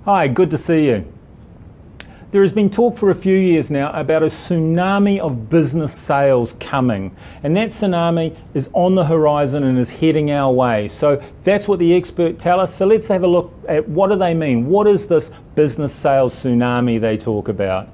Hi, good to see you. There has been talk for a few years now about a tsunami of business sales coming, and that tsunami is on the horizon and is heading our way. So that's what the experts tell us. So let's have a look at what do they mean. What is this business sales tsunami they talk about?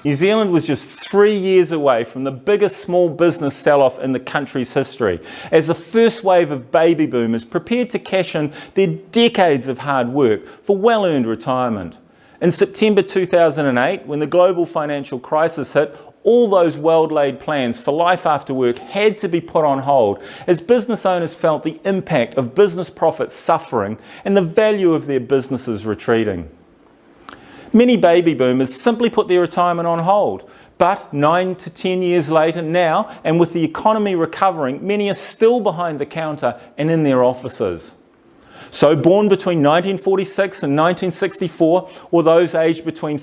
New Zealand was just 3 years away from the biggest small business sell-off in the country's history, as the first wave of baby boomers prepared to cash in their decades of hard work for well-earned retirement. In September 2008, when the global financial crisis hit, all those well-laid plans for life after work had to be put on hold as business owners felt the impact of business profits suffering and the value of their businesses retreating. Many baby boomers simply put their retirement on hold, but 9 to 10 years later now, and with the economy recovering, many are still behind the counter and in their offices. So born between 1946 and 1964, or those aged between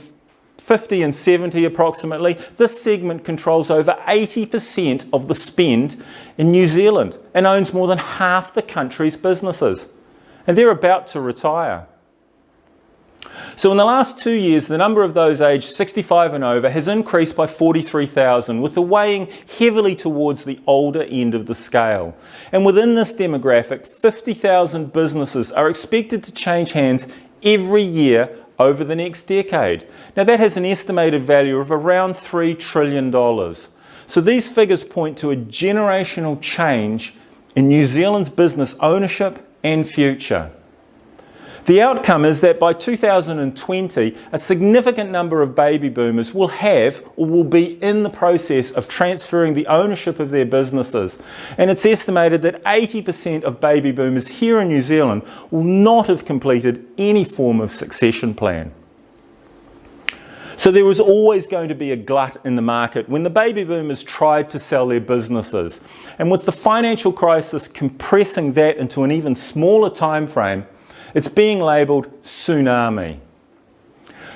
50 and 70 approximately, this segment controls over 80% of the spend in New Zealand and owns more than half the country's businesses. And they're about to retire. So in the last 2 years, the number of those aged 65 and over has increased by 43,000, with the weighing heavily towards the older end of the scale. And within this demographic, 50,000 businesses are expected to change hands every year over the next decade. Now that has an estimated value of around $3 trillion. So these figures point to a generational change in New Zealand's business ownership and future. The outcome is that by 2020, a significant number of baby boomers will have or will be in the process of transferring the ownership of their businesses. And it's estimated that 80% of baby boomers here in New Zealand will not have completed any form of succession plan. So there was always going to be a glut in the market when the baby boomers tried to sell their businesses. And with the financial crisis compressing that into an even smaller time frame, it's being labelled tsunami.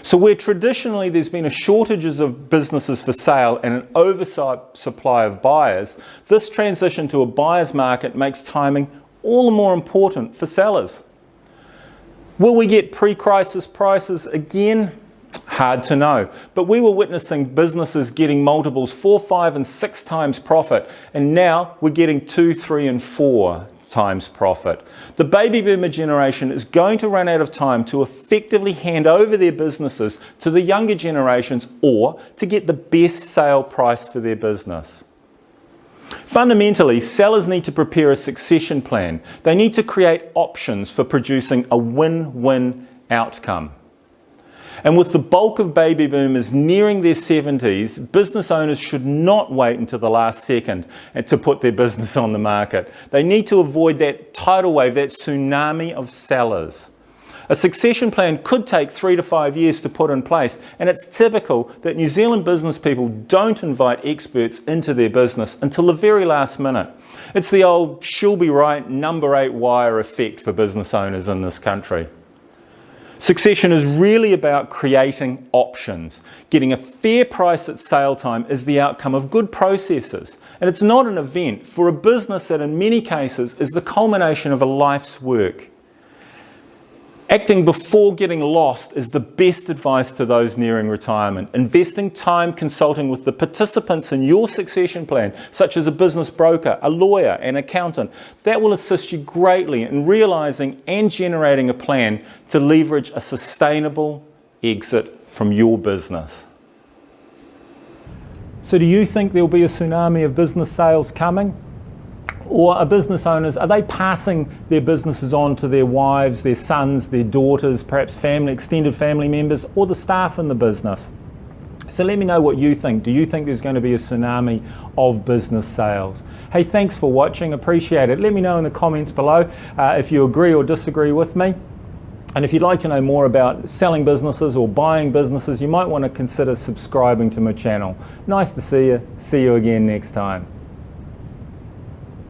So where traditionally there's been a shortage of businesses for sale and an oversupply of buyers, this transition to a buyer's market makes timing all the more important for sellers. Will we get pre-crisis prices again? Hard to know, but we were witnessing businesses getting multiples 4, 5 and 6 times profit, and now we're getting 2, 3 and 4 times profit. The baby boomer generation is going to run out of time to effectively hand over their businesses to the younger generations or to get the best sale price for their business. Fundamentally, sellers need to prepare a succession plan. They need to create options for producing a win-win outcome. And with the bulk of baby boomers nearing their 70s, business owners should not wait until the last second to put their business on the market. They need to avoid that tidal wave, that tsunami of sellers. A succession plan could take 3 to 5 years to put in place, and it's typical that New Zealand business people don't invite experts into their business until the very last minute. It's the old she'll be right number 8 wire effect for business owners in this country. Succession is really about creating options. Getting a fair price at sale time is the outcome of good processes. And it's not an event for a business that in many cases is the culmination of a life's work. Acting before getting lost is the best advice to those nearing retirement. Investing time consulting with the participants in your succession plan, such as a business broker, a lawyer, an accountant, that will assist you greatly in realising and generating a plan to leverage a sustainable exit from your business. So do you think there'll be a tsunami of business sales coming? Or are business owners, are they passing their businesses on to their wives, their sons, their daughters, perhaps family, extended family members, or the staff in the business? So let me know what you think. Do you think there's going to be a tsunami of business sales? Hey, thanks for watching. Appreciate it. Let me know in the comments below if you agree or disagree with me. And if you'd like to know more about selling businesses or buying businesses, you might want to consider subscribing to my channel. Nice to see you. See you again next time.